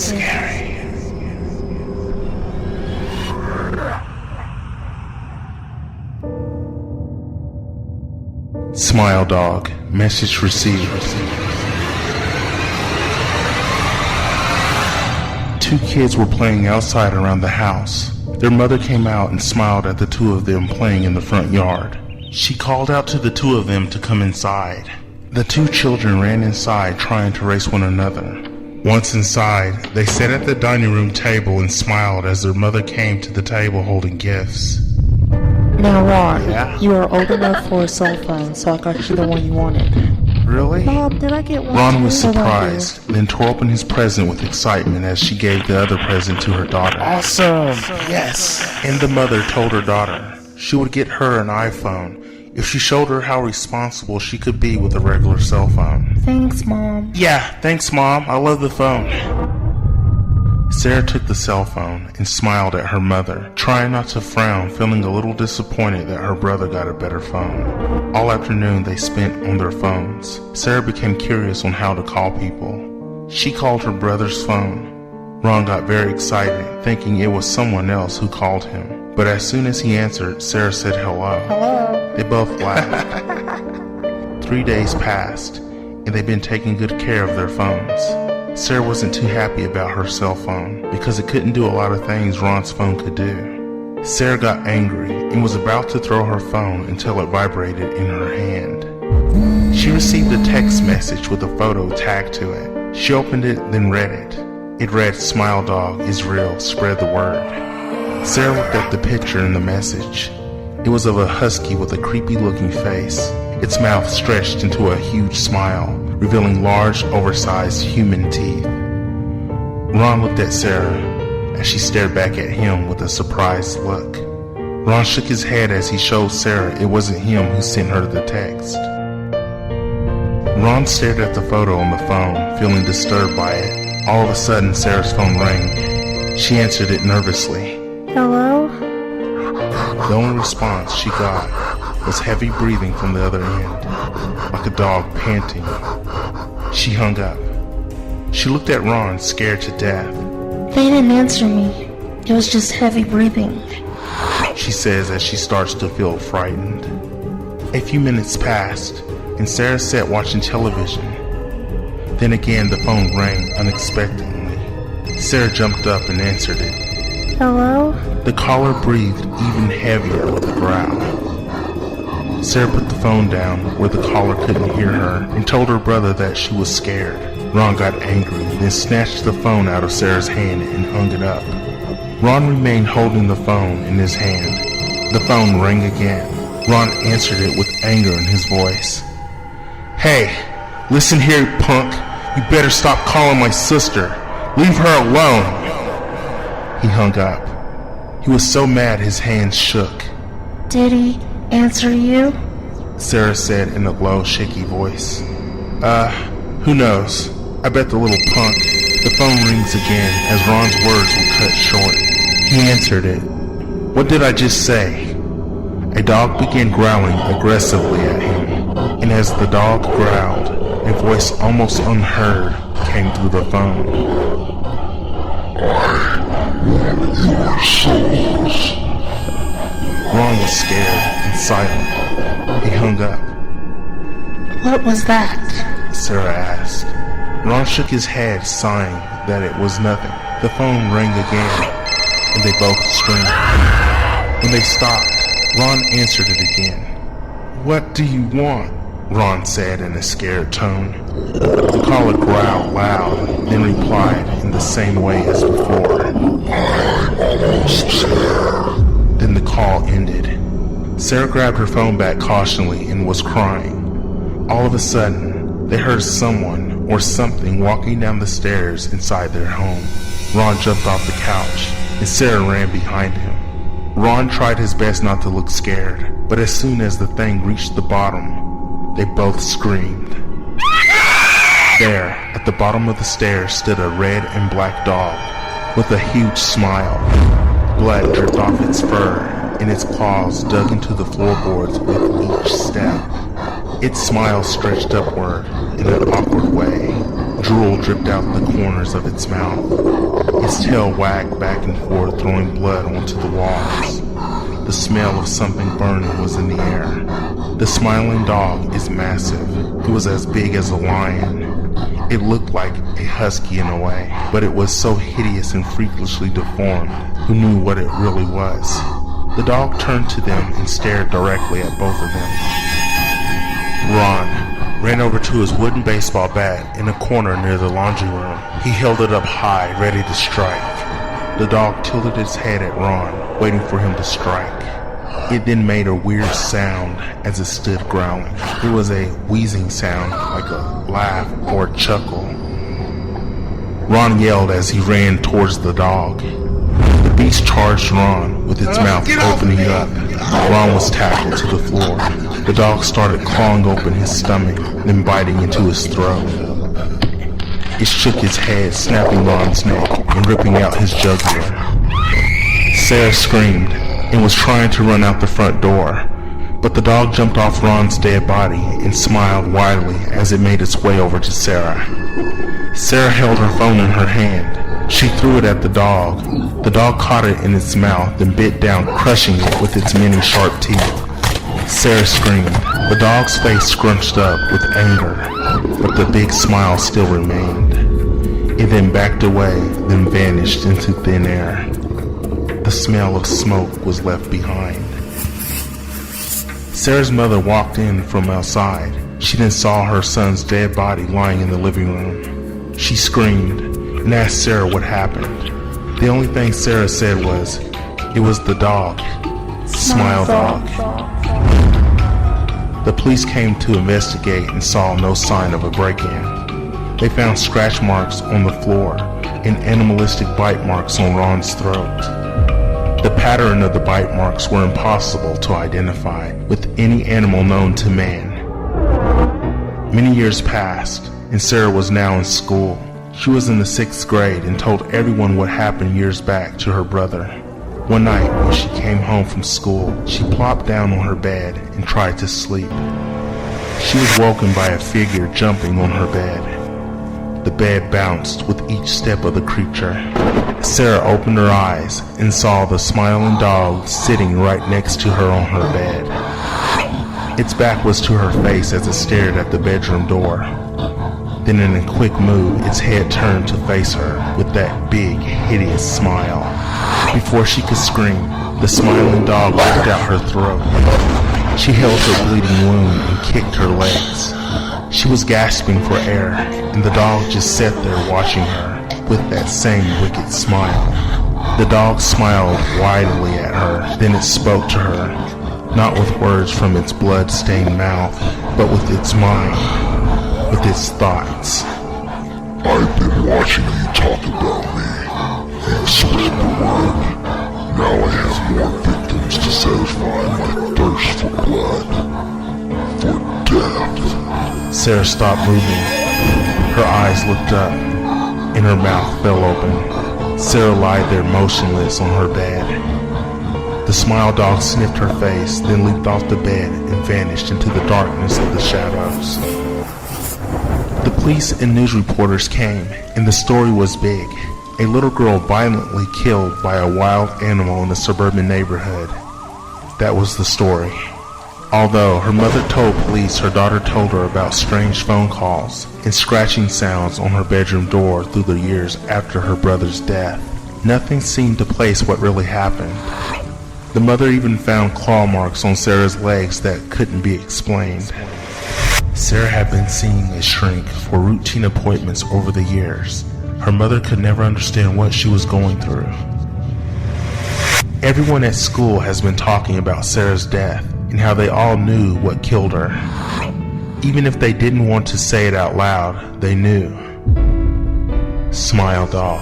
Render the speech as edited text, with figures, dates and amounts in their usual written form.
scary. Smile dog. Message received. Two kids were playing outside around the house. Their mother came out and smiled at the two of them playing in the front yard. She called out to the two of them to come inside. The two children ran inside trying to race one another. Once inside, they sat at the dining room table and smiled as their mother came to the table holding gifts. Now Ron, Yeah? you are old enough for a cell phone, so I got you the one you wanted. Really? Mom, did I get one? Ron was too? Hold on, dear. surprised, then tore open his present with excitement as she gave the other present to her daughter. Awesome! Yes! And the mother told her daughter she would get her an iPhone if she showed her how responsible she could be with a regular cell phone. Thanks, Mom. Yeah, thanks Mom, I love the phone. Sarah took the cell phone and smiled at her mother, trying not to frown, feeling a little disappointed that her brother got a better phone. All afternoon they spent on their phones. Sarah became curious on how to call people. She called her brother's phone. Ron got very excited, thinking it was someone else who called him. But as soon as he answered, Sarah said hello. Hello. They both laughed. 3 days passed, and they'd been taking good care of their phones. Sarah wasn't too happy about her cell phone because it couldn't do a lot of things Ron's phone could do. Sarah got angry and was about to throw her phone until it vibrated in her hand. She received a text message with a photo tagged to it. She opened it, then read it. It read, "Smile dog is real, spread the word." Sarah looked at the picture in the message. It was of a husky with a creepy looking face, its mouth stretched into a huge smile, revealing large, oversized human teeth. Ron looked at Sarah as she stared back at him with a surprised look. Ron shook his head as he showed Sarah it wasn't him who sent her the text. Ron stared at the photo on the phone, feeling disturbed by it. All of a sudden, Sarah's phone rang. She answered it nervously. Hello? The only response she got was heavy breathing from the other end, like a dog panting. She hung up. She looked at Ron, scared to death. They didn't answer me. It was just heavy breathing. She says as she starts to feel frightened. A few minutes passed, and Sarah sat watching television. Then again the phone rang unexpectedly. Sarah jumped up and answered it. Hello? The caller breathed even heavier with a growl. Sarah put the phone down where the caller couldn't hear her and told her brother that she was scared. Ron got angry, then snatched the phone out of Sarah's hand and hung it up. Ron remained holding the phone in his hand. The phone rang again. Ron answered it with anger in his voice. "Hey, listen here, punk. You better stop calling my sister. Leave her alone." He hung up. He was so mad his hands shook. Did he answer you? Sarah said in a low, shaky voice. Who knows? I bet the little punk." The phone rings again as Ron's words were cut short. He answered it. "What did I just say?" A dog began growling aggressively at him, and as the dog growled, a voice almost unheard came through the phone. Ron was scared and silent. He hung up. What was that? Sarah asked. Ron shook his head, sighing that it was nothing. The phone rang again, and they both screamed. When they stopped, Ron answered it again. "What do you want?" Ron said in a scared tone. The caller growled loud, then replied in the same way as before. Then the call ended. Sarah grabbed her phone back cautiously and was crying. All of a sudden, they heard someone or something walking down the stairs inside their home. Ron jumped off the couch, and Sarah ran behind him. Ron tried his best not to look scared, but as soon as the thing reached the bottom, they both screamed. There, at the bottom of the stairs, stood a red and black dog with a huge smile. Blood dripped off its fur, and its claws dug into the floorboards with each step. Its smile stretched upward in an awkward way, Drool dripped out the corners of its mouth. Its tail wagged back and forth, throwing blood onto the walls. The smell of something burning was in the air. The smiling dog is massive. It was as big as a lion. It looked like a husky in a way, but it was so hideous and freakishly deformed. Who knew what it really was? The dog turned to them and stared directly at both of them. Ron ran over to his wooden baseball bat in a corner near the laundry room. He held it up high, ready to strike. The dog tilted its head at Ron, waiting for him to strike. It then made a weird sound as it stood growling. It was a wheezing sound, like a laugh or a chuckle. Ron yelled as he ran towards the dog. The beast charged Ron with its mouth opening up. Ron was tackled to the floor. The dog started clawing open his stomach, then biting into his throat. It shook its head, snapping Ron's neck and ripping out his jugular. Sarah screamed and was trying to run out the front door, but the dog jumped off Ron's dead body and smiled widely as it made its way over to Sarah. Sarah held her phone in her hand. She threw it at the dog. The dog caught it in its mouth and bit down, crushing it with its many sharp teeth. Sarah screamed. The dog's face scrunched up with anger, but the big smile still remained. It then backed away, then vanished into thin air. The smell of smoke was left behind. Sarah's mother walked in from outside. She then saw her son's dead body lying in the living room. She screamed and asked Sarah what happened. The only thing Sarah said was, "It was the dog. Smile dog." The police came to investigate and saw no sign of a break-in. They found scratch marks on the floor and animalistic bite marks on Ron's throat. The pattern of the bite marks were impossible to identify with any animal known to man. Many years passed, and Sarah was now in school. She was in the 6th grade and told everyone what happened years back to her brother. One night, when she came home from school, she plopped down on her bed and tried to sleep. She was woken by a figure jumping on her bed. The bed bounced with each step of the creature. Sarah opened her eyes and saw the smiling dog sitting right next to her on her bed. Its back was to her face as it stared at the bedroom door. Then in a quick move, its head turned to face her with that big, hideous smile. Before she could scream, the smiling dog ripped out her throat. She held her bleeding wound and kicked her legs. She was gasping for air, and the dog just sat there watching her with that same wicked smile. The dog smiled widely at her, then it spoke to her, not with words from its blood-stained mouth, but with its mind, with its thoughts. "I've been watching you talk about me. You spread the word. Now I have more victims to satisfy my thirst for blood, for death." Sarah stopped moving. Her eyes looked up, and her mouth fell open. Sarah lied there motionless on her bed. The smile dog sniffed her face, then leaped off the bed and vanished into the darkness of the shadows. The police and news reporters came, and the story was big. A little girl violently killed by a wild animal in a suburban neighborhood. That was the story. Although her mother told police her daughter told her about strange phone calls and scratching sounds on her bedroom door through the years after her brother's death, nothing seemed to place what really happened. The mother even found claw marks on Sarah's legs that couldn't be explained. Sarah had been seeing a shrink for routine appointments over the years. Her mother could never understand what she was going through. Everyone at school has been talking about Sarah's death and how they all knew what killed her. Even if they didn't want to say it out loud, they knew. Smile dog.